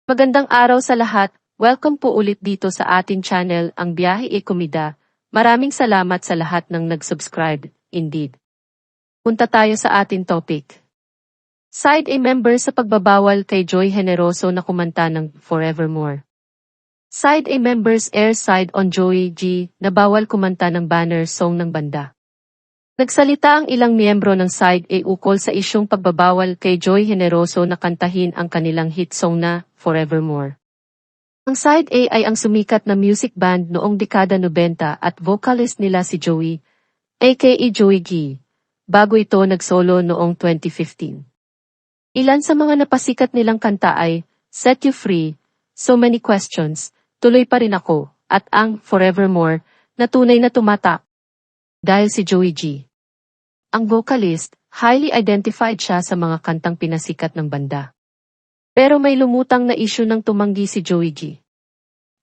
Magandang araw sa lahat. Welcome po ulit dito sa ating channel, Ang Biyahe e Komida. Maraming salamat sa lahat ng nag-subscribe, indeed. Punta tayo sa ating topic. Side A member sa pagbabawal kay Joy Generoso na kumanta ng Forevermore. Side A members air side on Joey G na bawal kumanta ng banner song ng banda. Nagsalita ang ilang miyembro ng Side A ukol sa isyung pagbabawal kay Joy Generoso na kantahin ang kanilang hit song na Forevermore. Ang Side A ay ang sumikat na music band noong dekada 90 at vocalist nila si Joey, aka Joey G, bago ito nagsolo noong 2015. Ilan sa mga napasikat nilang kanta ay Set You Free, So Many Questions, Tuloy Pa Rin Ako, at ang Forevermore na tunay na tumatak. Dahil si Joey G, ang vocalist, highly identified siya sa mga kantang pinasikat ng banda. Pero may lumutang na issue nang tumanggi si Joey G.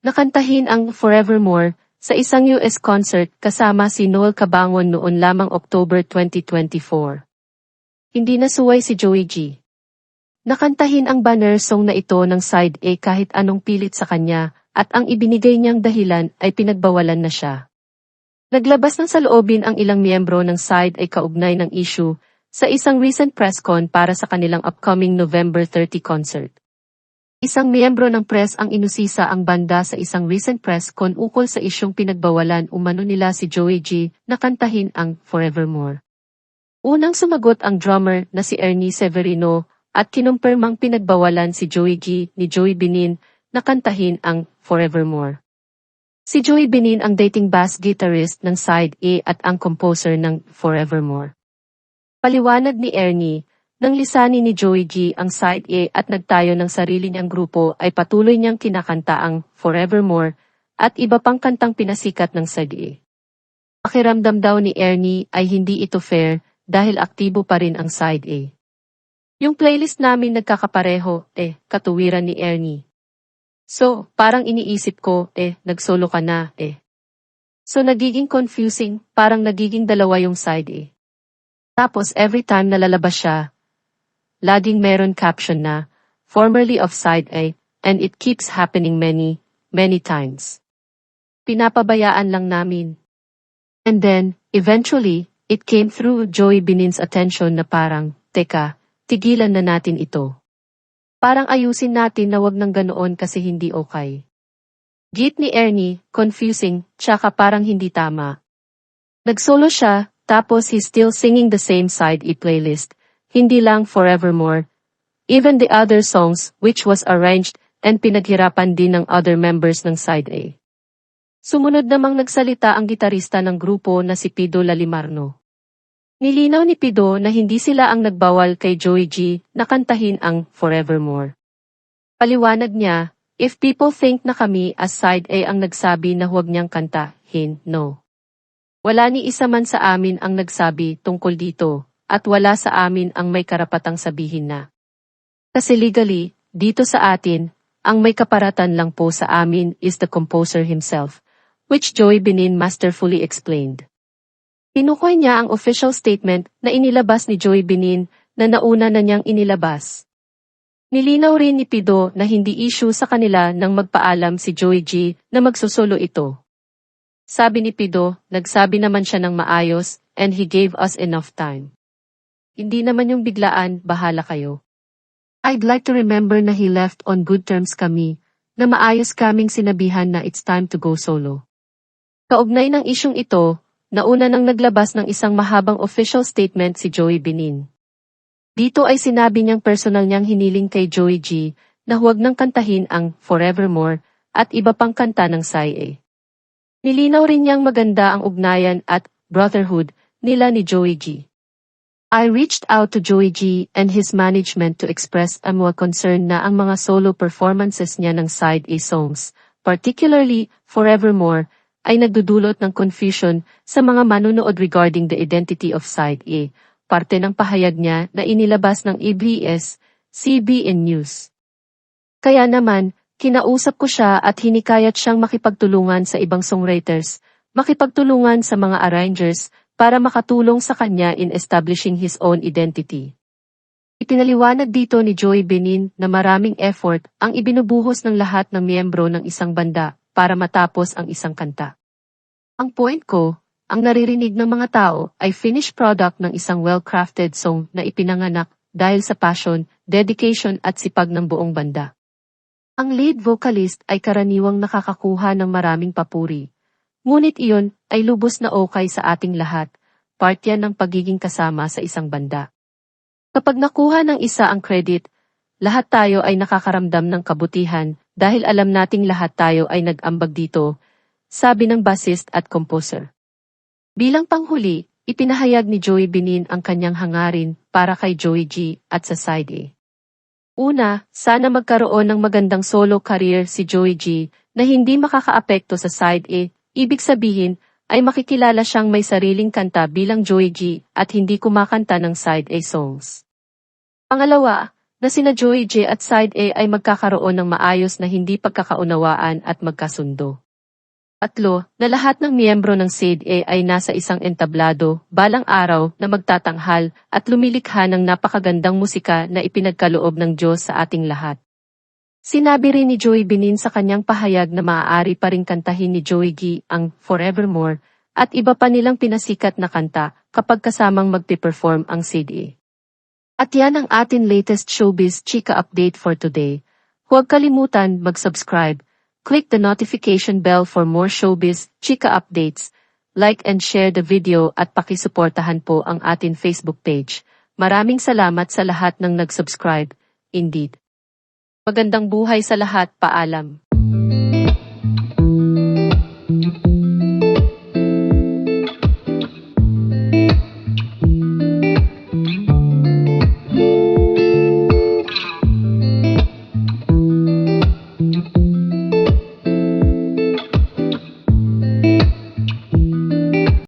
Nakantahin ang Forevermore sa isang US concert kasama si Noel Cabangon noon lamang October 2024. Hindi nasuway si Joey G. Nakantahin ang banner song na ito ng Side A kahit anong pilit sa kanya at ang ibinigay niyang dahilan ay pinagbawalan na siya. Naglabas ng saloobin ang ilang miyembro ng Side ay kaugnay ng issue sa isang recent press con para sa kanilang upcoming November 30 concert. Isang miyembro ng press ang inusisa ang banda sa isang recent press con ukol sa isyung pinagbawalan umano nila si Joey G na kantahin ang Forevermore. Unang sumagot ang drummer na si Ernie Severino at kinumpirmang pinagbawalan si Joey G ni Joey Binin na kantahin ang Forevermore. Si Joey Binin ang dating bass guitarist ng Side A at ang composer ng Forevermore. Paliwanag ni Ernie, nang lisanin ni Joey G ang Side A at nagtayo ng sarili niyang grupo ay patuloy niyang kinakanta ang Forevermore at iba pang kantang pinasikat ng Side A. Pakiramdam daw ni Ernie ay hindi ito fair dahil aktibo pa rin ang Side A. Yung playlist namin nagkakapareho, katuwiran ni Ernie. So, parang iniisip ko, nagsolo ka na, So nagiging confusing, parang nagiging dalawa yung Side A. Tapos every time na lalabas siya, laging meron caption na, formerly of Side A, and it keeps happening many, many times. Pinapabayaan lang namin. And then, eventually, it came through Joey Binin's attention na parang, teka, tigilan na natin ito. Parang ayusin natin na wag nang ganoon kasi hindi okay. Git ni Ernie, confusing, tsaka parang hindi tama. Nagsolo siya, tapos he's still singing the same Side A playlist, hindi lang Forevermore. Even the other songs, which was arranged and pinaghirapan din ng other members ng Side A. Sumunod namang nagsalita ang gitarista ng grupo na si Pido Lalimarno. Nilinaw ni Pido na hindi sila ang nagbawal kay Joey G na kantahin ang Forevermore. Paliwanag niya, if people think na kami as Side A ang nagsabi na huwag niyang kantahin, no. Wala ni isa man sa amin ang nagsabi tungkol dito, at wala sa amin ang may karapatang sabihin na. Kasi legally, dito sa atin, ang may kaparatan lang po sa amin is the composer himself, which Joey Binin masterfully explained. Tinukoy niya ang official statement na inilabas ni Joey Binin na nauna na niyang inilabas. Nilinaw rin ni Pido na hindi issue sa kanila nang magpaalam si Joey G na magsusolo ito. Sabi ni Pido, nagsabi naman siya ng maayos and he gave us enough time. Hindi naman yung biglaan, bahala kayo. I'd like to remember na he left on good terms kami, na maayos kaming sinabihan na it's time to go solo. Kaugnay ng isyung ito, nauna nang naglabas ng isang mahabang official statement si Joey Binin. Dito ay sinabi niyang personal niyang hiniling kay Joey G na huwag nang kantahin ang Forevermore at iba pang kanta ng Side A. Nilinaw rin niyang maganda ang ugnayan at brotherhood nila ni Joey G. I reached out to Joey G and his management to express more concern na ang mga solo performances niya ng Side A songs, particularly Forevermore, ay nagdudulot ng confusion sa mga manunood regarding the identity of Side A, parte ng pahayag niya na inilabas ng ABS-CBN News. Kaya naman, kinausap ko siya at hinikayat siyang makipagtulungan sa ibang songwriters, makipagtulungan sa mga arrangers, para makatulong sa kanya in establishing his own identity. Ipinaliwanag dito ni Joey Benin na maraming effort ang ibinubuhos ng lahat ng miyembro ng isang banda para matapos ang isang kanta. Ang point ko, ang naririnig ng mga tao ay finished product ng isang well-crafted song na ipinanganak dahil sa passion, dedication at sipag ng buong banda. Ang lead vocalist ay karaniwang nakakakuha ng maraming papuri. Ngunit iyon ay lubos na okay sa ating lahat, part yan ng pagiging kasama sa isang banda. Kapag nakuha ng isa ang credit, lahat tayo ay nakakaramdam ng kabutihan dahil alam nating lahat tayo ay nag-ambag dito, sabi ng bassist at composer. Bilang panghuli, ipinahayag ni Joey Benin ang kanyang hangarin para kay Joey G at sa Side A. Una, sana magkaroon ng magandang solo career si Joey G na hindi makakaapekto sa Side A, ibig sabihin ay makikilala siyang may sariling kanta bilang Joey G at hindi kumakanta ng Side A songs. Pangalawa, na sina Joey G at Side A ay magkakaroon ng maayos na hindi pagkakaunawaan at magkasundo. Tatlo, na lahat ng miyembro ng Side A ay nasa isang entablado, balang araw na magtatanghal at lumilikha ng napakagandang musika na ipinagkaloob ng Diyos sa ating lahat. Sinabi rin ni Joey Benin sa kanyang pahayag na maaari pa ring kantahin ni Joey G ang Forevermore at iba pa nilang pinasikat na kanta kapag kasamang magpe-perform ang Side A. At yan ang atin latest showbiz chika update for today. Huwag kalimutan mag-subscribe, click the notification bell for more showbiz chika updates, like and share the video at pakisuportahan po ang atin Facebook page. Maraming salamat sa lahat ng nag-subscribe, indeed. Magandang buhay sa lahat, paalam.